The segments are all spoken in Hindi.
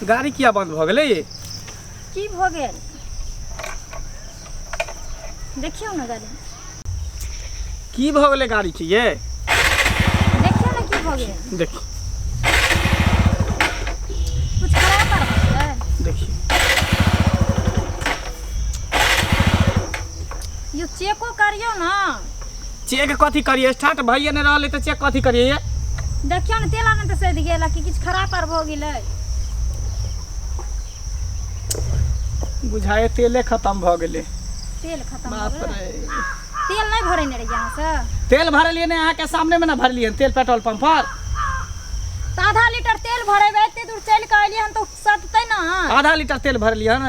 गाड़ी किया बंद भ गेलै ये की भ गेल देखियो ना गाड़ी की भ गेलै गाड़ी के ये देखियो ना की भ गेल देखिए कुछ खराब कर है देखिए यो चेको करियो ना चेक कथी करिए स्टार्ट भइए नहीं रहले तो चेक कथी करिए देखियो ना तेल आने तो सद गेला कि कुछ खराब पर भ गेलै बुझाए तेले खत्म भ गेलै तेल खत्म बाप हो गेलै रे तेल नहीं भरे ने रे यहाँ से तेल भरलिए ने अहाँ के सामने में ना भरलिए तेल पेट्रोल पंप पर तो आधा लीटर तेल भरेबे एते दूर चल के अलिए हम तो सटतै ना आधा लीटर तेल भरलिए हन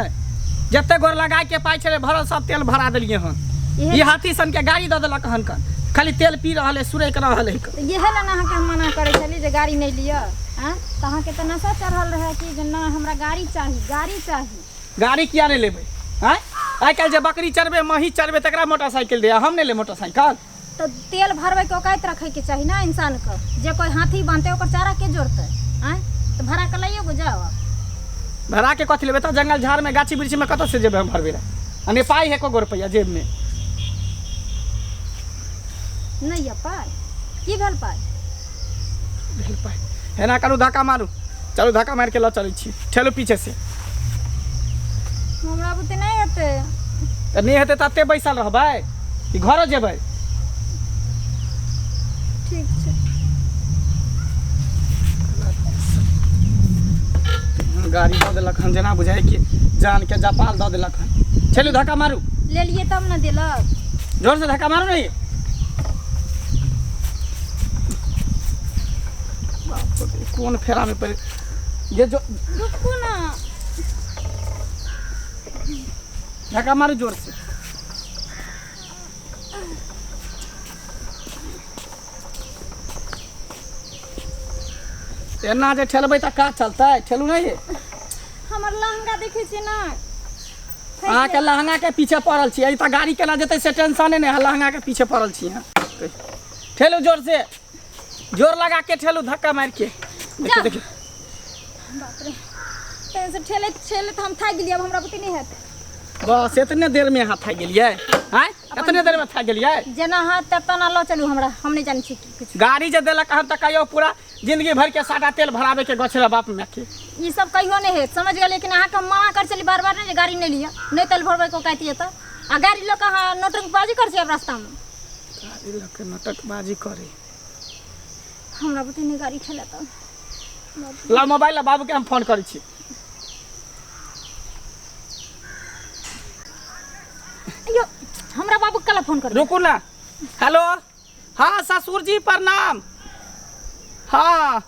जते गोर लगा के पाई छले भरल सब तेल भरा देलिए हन ये हाथी सन के गाड़ी द देलक हन कन खाली तेल पी रहल है सुरैक रहल है तो इहे ले ना अहाँ के हम मना करे छली जे गाड़ी नहीं लिया हां तो अहाँ के तो नशा चढ़ल रहे कि जे ना हमरा गाड़ी चाहिए गाड़ी किया नहीं लेबै हैं आई कल जे बकरी चरबे मही चरबे तकरा मोटरसाइकिल दे हम नहीं ले मोटरसाइकिल तो तेल भरवे के औकात रखे के चाहिए ना इंसान के जे कोई हाथी बांधते ओकर चारा के जोड़ते हैं तो भरा के लाइयो गो जाओ भरा के कथी लेबै त जंगल झाड़ में गाछी वृक्षी में कत से जेबै हम भरबे रे अने पाई है को रुपया जेब में नहीं है पाई की भेल पाई है ना करू धक्का मारू चलू धक्का मार के ल चलै छी ठेलू पीछे से हमरा बुते नहीं हेते त नहीं हेते तते बैसल रहबै कि घरो जेबै ठीक छै गाड़ी दऽ देलक हन जेना बुझाइ कि जान के जपाल दऽ देलक हन चलू धक्का मारू ले लिए तब ना देलक जोर से धक्का मारू नहीं कौन फेरा में पड़े ये जो रुको ना धक्का मारू जोर से एना जे ठेलबै त का चलतै ठेलू नहीं हमर लहंगा देखे छी ना अहाँ के लहंगा के पीछे पड़ल छी त गाड़ी केना जेतै से टेंशन नहीं लहंगा के पीछे पड़ल छी ठेलू जोर से जोर लगा के ठेलू धक्का मार के देखिए देखिए बाप रे तेन से ठेले तो हम थाक गेलिए अब हमरा बुते नहीं हेत बस इतने देर में हाथ थाक गेलिए हैं इतने देर में थाक गेलिए जेना हाथ तब ना लो चलू हमरा हम नहीं जानी छी कुछ गाड़ी जे देलक हम त कहियो पूरा जिंदगी भर के सादा तेल भरावे के गछरा बाप में के ये सब कहियो नहीं है समझ गए लेकिन अहाँ के मना कर चली बार नहीं गाड़ी नहीं लिया नहीं तेल भरवे को कहती है तो आ गाड़ी लोग कहाँ नौटंकबाजी कर अब रास्ता में गाड़ी लोग के नाटकबाजी करे हमरा बुते नहीं गाड़ी खेला तो ला मोबाइल ला बाबू के हम फोन करै छी अयो हमरा बाबू कला फोन कर रुकू ना हेलो हाँ ससुर जी प्रणाम हाँ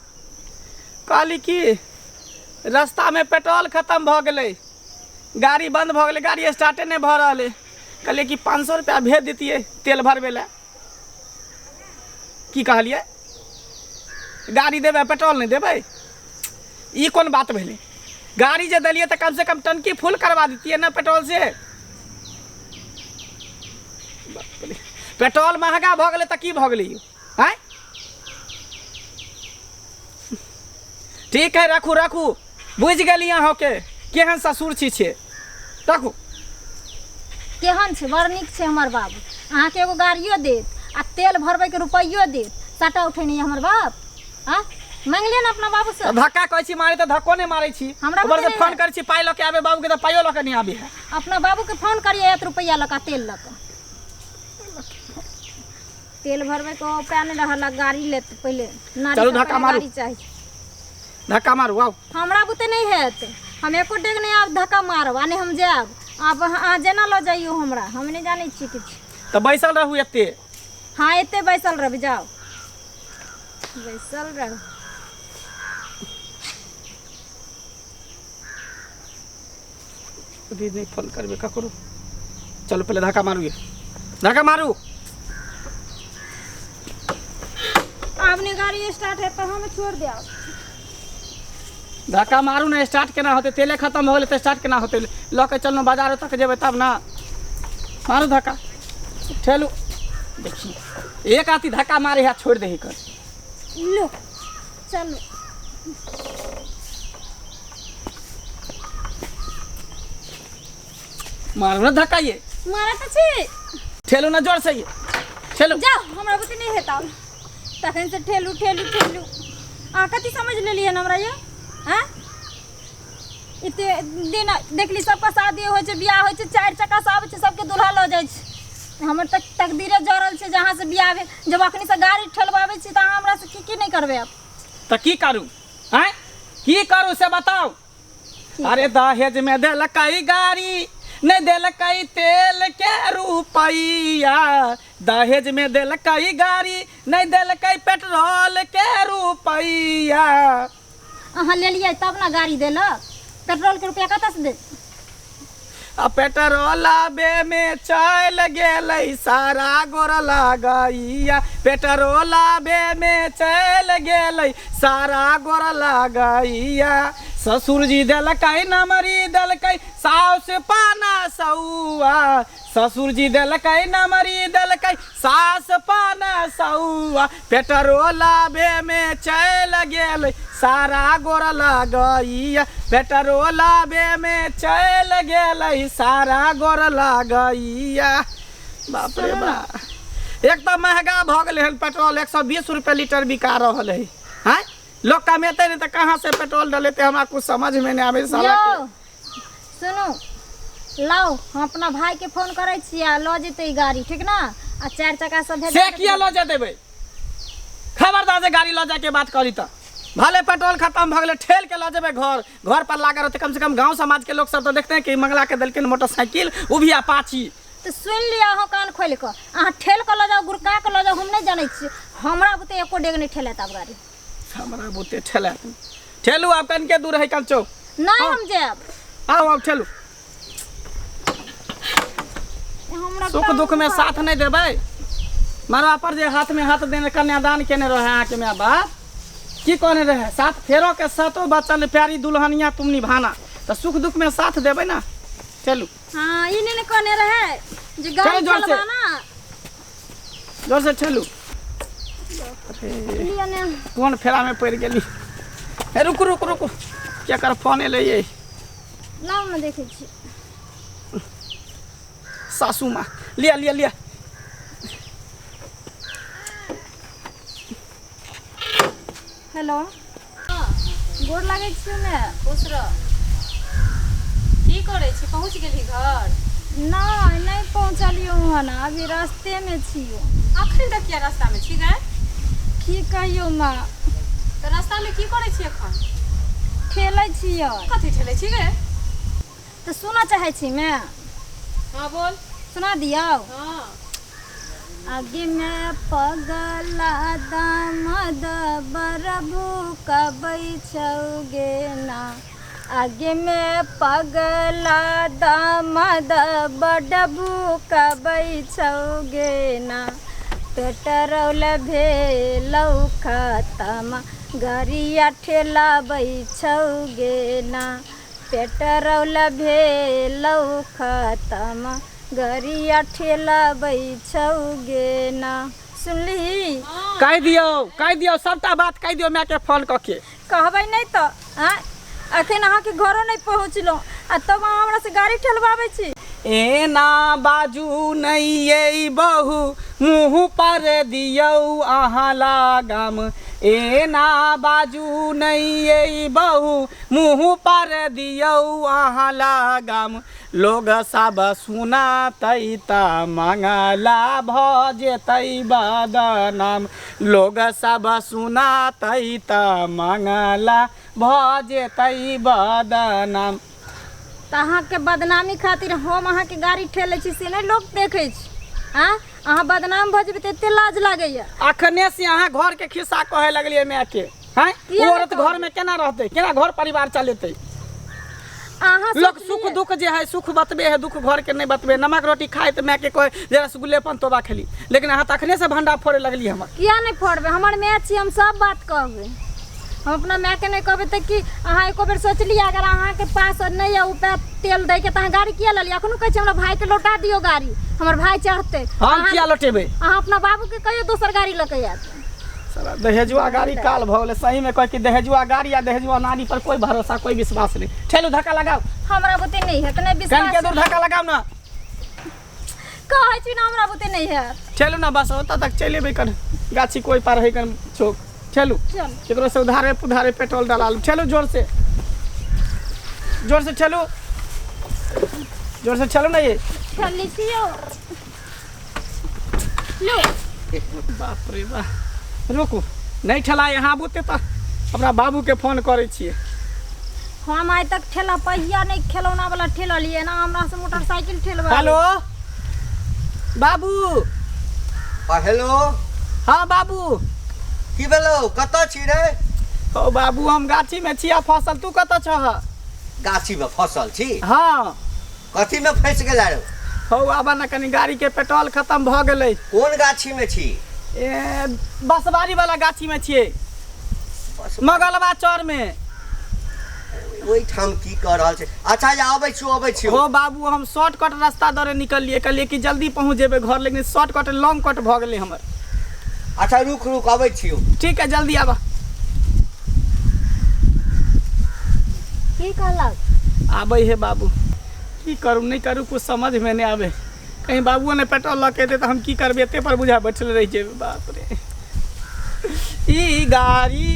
कहली कि रास्ता में पेट्रोल खत्म भ गेलै गाड़ी बंद भ गेलै गाड़ी स्टार्टे नहीं भ रहल है कहलिए कि 500 रुपया भेज देतिए तेल भरबे ला की कहलिए गाड़ी देबै पेट्रोल नहीं देबै ई कौन बात भेलै गाड़ी जे देलिए तो कम से कम टंकी फुल करवा देतिए ना पेट्रोल से पेट्रोल महंगा भ गेलै त की भ गेलै हैं ठीक है रखू रखू बुझ गेली अहाँ के केहन ससुर छी छे रखू केहन छे बड़ नीक छे हमर बाबू अहाँ के एगो गाड़ियो देत आ तेल भरबै के रुपैयो देत साटा उठेनी हमर बाप हां मांगलिए ना अपना बाबू से धक्का कहै छी मारे त धक्को नहीं मारै छी हमरा ऊपर से फोन करै छी पाई ल के आबे बाबू के त पाइयो ल के नहीं आबे है अपना बाबू के फोन करिए 1 रुपया लका तेल लका तेल भरबै को उपाय नहीं रहला गाड़ी लेत पहले नारी चलो धक्का मारू गाड़ी चाहिए धक्का मारू आओ हमरा बुते नहीं हेत हम एको डेग नहीं आब धक्का मारब आने हम जाब आप अहाँ जेना ल जाइयो हमरा हम नहीं जानै छी किछ तो बैसल रहू एते हाँ एते बैसल रह जाओ बैसल रह दीदी फोन करबे का करू चलो पहले धक्का मारू ये धक्का मारू आपने गाड़ी स्टार्ट है तो हमें छोड़ दिया धक्का मारू ना स्टार्ट केना होते तेले खत्म हो गेलै तो स्टार्ट केना होते ल के चलनो बाजार तक जेबै तब ना मारू धक्का ठेलू देखिए एक आती धक्का मारे है छोड़ दे ही कर। लो चलो मारो ना धक्का ये मारा तो छी ठेलो ना जोर से ये ठेलो। जाओ हमरा बुते नहीं हेता तखन से ठेलू ठेलू ठेलू आ कथी समझ लेलिए हमरा ये हैं इते दिन देखली सबका शादी होइ छै बियाह होइ छै 4 चक्का से आबै छै सबके दूल्हा ल जाइ छै हमर तक तकदीरे जरल छै जहाँ से बियाह भेल जब अखनी से गाड़ी ठेलबाबै छी त हमरा से की नहीं करबे अब तो की करूं हैं की करूं से बताओ। अरे दहेज में देलकई गाड़ी नहीं देलकई तेल के रुपैया दहेज में देलकई गाड़ी नहीं देलकई पेट्रोल के रुपैया। अहाँ ले लिए तब ना गाड़ी देलक पेट्रोल के रुपया कतऽ से दे पेट्रोल बे में चल गेलै सारा गोर लगैया पेट्रोल बे में चल गेलै सारा गोर लगैया। ससुर जी देलकै नमरी देलकै साउस पाना सौआ ससुर जी देलकै नमरी देलकै सास पाना सौआ पेट्रोल बे में चल गेलै सारा गोर लगैया पेट्रोल बे में चल गेलै सारा गोर लगैया। बाप रे बाप एक तो महंगा भ गेलै हन पेट्रोल 120 रुपये लीटर बिका रहल है। हैं लोग कमेते नहीं तो कहाँ से पेट्रोल डलेते हमरा कुछ समझ में नहीं आवे साला के। सुनो लाओ हम अपना भाई के फोन करे छियै ल जेते ई गाड़ी ठीक ना आ 4 चक्का सब भेज से किया ल जा देबै खबरदार से गाड़ी ल जाके बात करी त भले पेट्रोल खत्म भ गेलै ठेल के ल जेबै घर पर लागा रहते कम से कम गांव समाज के लोग सब तो देखते हैं कि मंगला के देलकिन मोटरसाइकिल वो भी अपाची। तो सुन लिया अहाँ कान खोल के अहाँ ठेल के ल जाओ गुरका के ल जाओ हम नहीं जानै छी हमरा बुते एको डेग नहीं ठेले तब गाड़ी हमरा बुते ठेला ठेलू आप कन के दूर है कल चौ नहीं हम जाब आओ अब ठेलू हमरा सुख दुख में साथ नहीं देबै मरवा पर जे हाथ में हाथ देने कन्यादान केने रहे अहाँ के माय बाप की कहने रहे साथ फेरो के साथों बचल प्यारी दुल्हनिया तुम निभाना तो सुख दुख में साथ देबै ना चलू। हां ई नहीं कहने रहे जे गाड़ी चलवाना जोर से ठेलू। लिया ने कौन फेरा में पड़ गेली रुक रुक रुक क्या कर फोन एले ये लाओ ना देखे छी सासू माँ लिया लिया लिया हेलो गोर लागै छी ने खुश रह की करै छी पहुँच गेली घर नहीं पहुँचलियो हन अभी रास्ते में छियो अखन तक किया रास्ता में छी गए की कहियो माँ तो रास्ता में की करै छी अखन ठेलै छियो कथी ठेलै छी गे तो सुना चाहे छी मैं हाँ बोल सुना दियो हाँ आगे में पगला दामद बरबू कबै छौगे ना आगे में पगला दामद बडबू कबै छौगे ना पेट्रोल भेलौ खतम गरिया ठेलाबै छौगे ना पेट्रोल भेलौ खतम गरिया ठेलाबै छौगे ना सुनली कह दियो सबटा बात कह दियो मैं के फोन क के कहबै नहीं तो अखन अहाँ के घरो नहीं पहुँचलो आ तब अहाँ हमरा से गाड़ी ठेलबाबै छी एना बाजू नहीं ये बहू मुँह पर दियौ अहाँ लगाम एना बाजू नहीं ये बहू मुँह पर दियौ अहाँ लगाम लोग सब सुनातै त मंगला भ जेतै बदनाम लोग सब सुनातै त मंगला भ जेतै बदनाम। तो अहाँ के बदनामी खातिर हम अहाँ के गाड़ी ठेले छी से नहीं लोग देखे छी अहाँ बदनाम भ जेबै त एते लाज लागैया अखने से अहाँ घर के खिस्सा कहे लगलिए मैं के हैं औरत घर में केना रहते केना घर परिवार चलेते अहाँ लोग सुख दुख जे है सुख बतबे है दुख घर के नहीं बतबे नमक रोटी खाए तो मैं के कहे जे रसगुल्लेपन तोबा खेली लेकिन अहाँ तखने से भंडा फोड़े लगली हमर किया नहीं फोड़बे हमर माय छी हम सब बात कहबे हम अपना माय के नहीं कहबे त कि अहाँ एको बेर सोचलिए अगर अहाँ के पास नहीं है उपाय तेल दे के तहाँ गाड़ी किया ले लिया अखनो कहे हमरा भाई के लौटा दियो गाड़ी हमर भाई चढ़ते हम किया लौटेबे अहाँ अपना बाबू के कहियो दोसर गाड़ी लेके आत साला दहेजुआ गाड़ी काल भौले सही में कह कि दहेजुआ गाड़ी या दहेजुआ नारी पर कोई भरोसा कोई विश्वास नहीं ठेलू धक्का लगाओ हमरा बुते नहीं है कने कन विश्वास के दूर धक्का लगाओ ना कहै छी ना हमरा बुते नहीं है ठेलू ना बस होता तक चलेबे कर गाछी कोई पार है कर चौक ठेलू चल केकरो से उधारे पुधारे पेट्रोल डालालू ठेलू जोर से ठेलू जोर से चलो ना ये चल लीजियो लो बाप रे बाप रुकू नहीं ठेला यहाँ बुते तो अपना बाबू के फोन करे छिए हम आइ तक ठेला पहिया नहीं खिलौना वाला ठेला लिए ना हमरा से मोटरसाइकिल ठेलवा हेलो बाबू हेलो हाँ बाबू की भेलो कतऽ छी रे ओ बाबू हम गाछी में छिया फसल तू कत छह गाछी में फसल छी हाँ कथी में फंस गेला रे हो आबा ना कनी गाड़ी के पेट्रोल खत्म भ गेलै कोन गाछी में छी ए बसवारी वाला गाछी में छिए मगलवा चौर में ओई ठाम की कर रहल छै अच्छा जा आबै छी हो बाबू हम शॉर्टकट रास्ता दरे निकलिए कहलिए कि जल्दी पहुंच जेबे घर लेकिन शॉर्टकट लॉन्ग कट भ गेलै हमर अच्छा रुक आबै छी ठीक है जल्दी आबा की कहलक आबै है बाबू की करू नहीं करू कुछ समझ में नहीं आवे कहीं बाबुओ ने पेट्रोल लग के दे तो हम की करबे एते पर बुझा बैठल रही जेबे बाप रे ई गाड़ी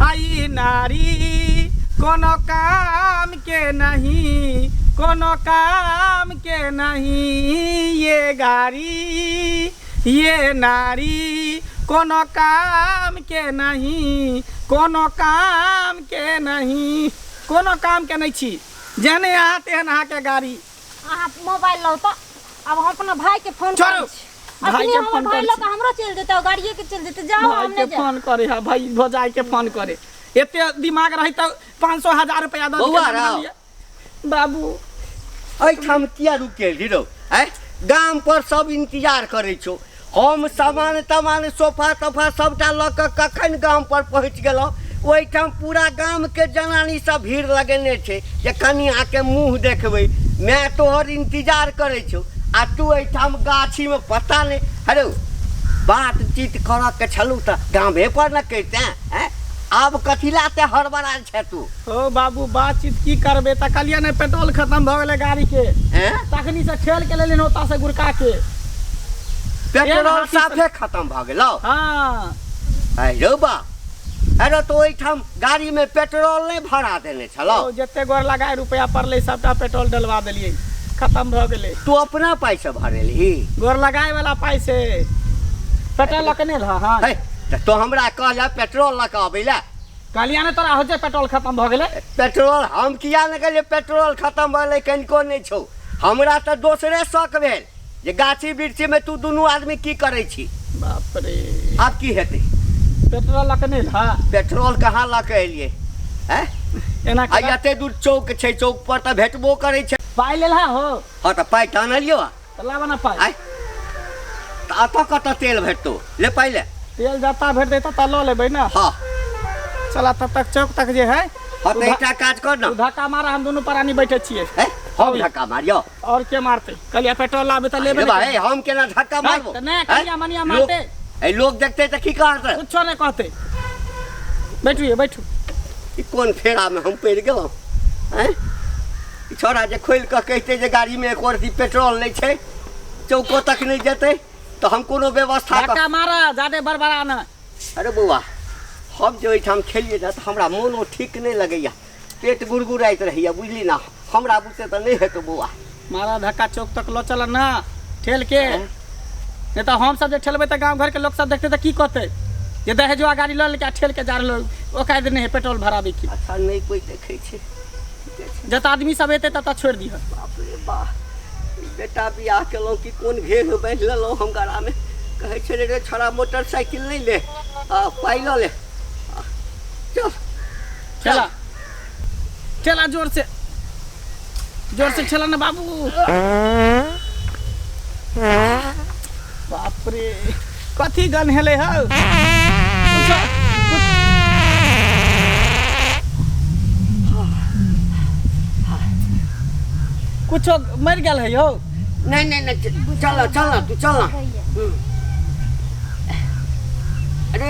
आई नारी कोनो काम के नहीं कोनो काम के नहीं ये गाड़ी ये नारी कोनो काम के नहीं कोनो काम के नहीं कोनो काम के नहीं छी जहने यहाँ तेहन अहाँ के गाड़ी अहाँ मोबाइल लो तो अब हम अपना भाई के फोन छोड़ो भाई के फोन भाई कर लोग हमरो चल देते गाड़िए के चल देते जाओ भाई हमने के फोन करे हा भाई भौजाई के फोन करे एते दिमाग रही तो 500,000 रुपया दे बौआ राव। बाबू एहि ठाम किया रुक गेली रो गाम पर सब इंतजार करे छो हम सामान सोफा तोफा सबटा लऽ कऽ कखन गाम पर पहुँच गेलहुँ ओहिठाम पूरा गाम के जनानी सब भीड़ लगेने छै जे कनी आके मुँह देखबै मैं तोहर इंतजार करे छो आ तू एहिठाम गाछी में पता नहीं अरे बातचीत करऽ के छलू तऽ गामे पर न कहिते हैं आब कथी लाते हड़बड़ाल छै तू ओ बाबू बातचीत की करबे त कहलिए ने पेट्रोल खत्म भ गेलै गाड़ी के हैं तखनी से ठेल के लेलिन ओता से गुरका के पेट्रोल साफे खत्म भ गेलौ हाँ अरे बा अरे तो ओहिठाम गाड़ी में पेट्रोल नहीं भरा देने छलो ओ जते गोर लगाए रुपया पड़ले सबटा पेट्रोल डलवा देलिए खत्म भ गेलै तू अपना पैसा भरेली गोर लगाए वाला पाई से पेट्रोल लकने रहा हाँ है तो हमरा कहला पेट्रोल लऽ कऽ अबै ला कहलिया ने तोरा हो जे पेट्रोल खत्म भ गेलै पेट्रोल हम किया न गेलिए पेट्रोल खत्म भले कनिको नहीं छौ हमरा तऽ दोसरे शौक भेल जे गाछी वृक्षी में तू दुनू आदमी की करै छी बाप रे आब की हेतै पेट्रोल लकने रहा पेट्रोल कहाँ लऽ कऽ एलिए हैं एना आ एते दूर चौक छै चौक पर तऽ भेटबो करै छै पाई लेला हो हाँ तऽ पाइ तऽ आनलियो त लावा ना पाई आइ तऽ अतऽ कतऽ तेल भेटतौ ले पहिले तेल जता भेट देता त ल लेबै ना हाँ चला तब तक चौक तक जे है हाँ तो एकटा काज कर ना तू धक्का मारा हम दोनों प्राणी बैठे छिए हम धक्का मारियो और के मारते कहलिया पेट्रोल लाबे त लेबे अरे भाई हम केना धक्का मारबो नहीं कहलिया मनिया मारते ए लोग देखते तो की कहते कुछ नहीं कहते बैठिए बैठू ई कोन फेरा में हम पड़ गेलौ हैं ई छोरा जे खोल के कहते जे गाड़ी में एक और पेट्रोल नहीं छै चौको तक नहीं जेते तो हम कोनो व्यवस्था धक्का मारा ज्यादा बड़बड़ा ना अरे बौआ हम जो एठाम खेलिए जा तो हमरा मोनो ठीक नहीं लगैया पेट गुड़गुड़ाइत रहिया बुझली ना हमरा बुते तो नहीं हेतो बौआ मारा धक्का चौक तक लो चल ना ठेल के नहीं तो हम सब जे ठेलबे त गांव घर के लोग सब देखते त की कहते जे दहेजुआ गाड़ी ल लेके ठेल के जा रहलो ओ काहे नहीं है पेट्रोल भराबे की अच्छा नहीं कोई देखे छै जत आदमी सब एते तत छोड़ दिह बाप रे बा बेटा बियाह केलहुँ कि कोन घेर बांधि लेलहुँ हम गरामे कहै छलै रे छोड़ा मोटरसाइकिल नहीं ले पाइ लऽ ले चल चला चला जोर से चला ना बाबू बाप रे कथी गन हेले हौ कुछ मर गया है यो। नहीं नहीं नहीं चल चल तू चल। अरे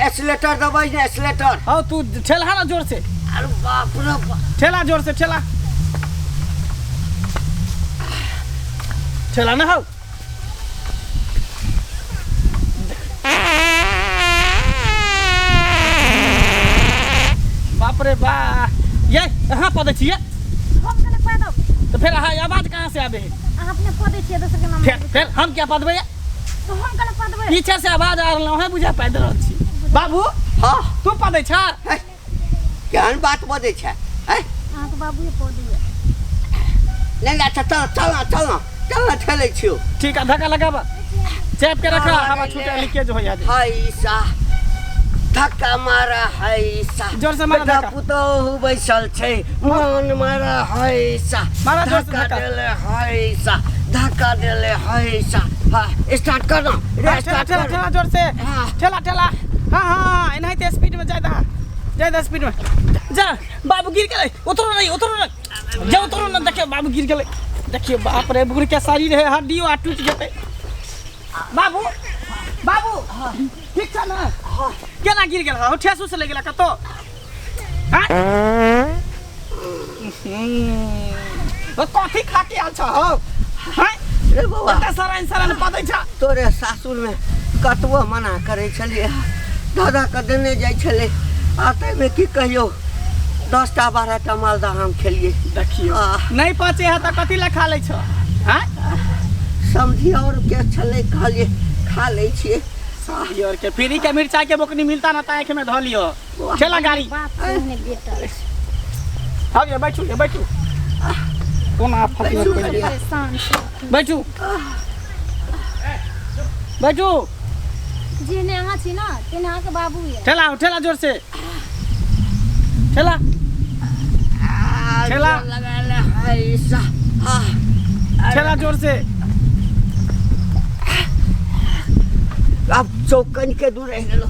एक्सीलेटर दबाई ना एक्सीलेटर। हाँ तू ठेला ना जोर से। अरे बाप रे बाप। ठेला जोर से ठेला। ठेला ना हो। बाप रे बा ये कहाँ पदे छिए? हम कने पादब तो फिर हाँ आवाज कहाँ से आवे है? अपने पदे छिए दोसर के नाम फिर हम क्या पदबे? तो हम कने पदबे पीछे से आवाज आ रहा है बुझा पैदल रहल छी। बाबू हाँ तू पदे छ? केहन बात बजे छै? अहाँ के बाबूए पदे नहीं अच्छा चल चल चल चल ठेले छियो। ठीक है धक्का लगाबा। चेप के रखा हवा छूटे लीकेज हो जाए। हाय सा धक्का मारा हाय सा। जोर से मारा धक्का। पुतहु बैसल छै मन मारा हाय सा। मारा जोर से धक्का। देले हाय सा धक्का देले हाय सा। हां स्टार्ट कर ना रे स्टार्ट ठेला कर। ठेला जोर से। हाँ। ठेला ठेला हाँ हाँ इनहिते स्पीड में जाए स्पीड में जा। बाबू गिर गए। उतरो नहीं जा उतरो ना। देखियो बाबू गिर गए। देखियो बाप रे बुढ़ के शरीर है हड्डी आ टूट जेते। बाबू बाबू ठीक छ ना? हां केना गिर गेल? हो ठेसू से ले गेला कतो? हां ओ कॉफी खा के आल छ हो? हां रे बाबा कते सरान पदै छ। तोरे सासुर में कतबो मना करे छलिए दादा के देने जाय छले आते में की कहियो 10टा 12टा मालदह हम खेलिए। देखियो नहीं पचे है त कथि ला खा लै छ? हां समझी और के छले खाली खा ले छिए। और के फ्री के मिर्चा के बोकनी मिलता ना ताए के में ध लियो। चला गाड़ी बात कहने बेटा अब ये बैठू कोना फटी में पड़ गया। परेशान छी बैठू जेने अहाँ छी ना तेने अहाँ के बाबू ये ठेला जोर से ठेला ठेला लगा ले हाय सा। ठेला जोर से। अब चौकन के दूर रह गेलो।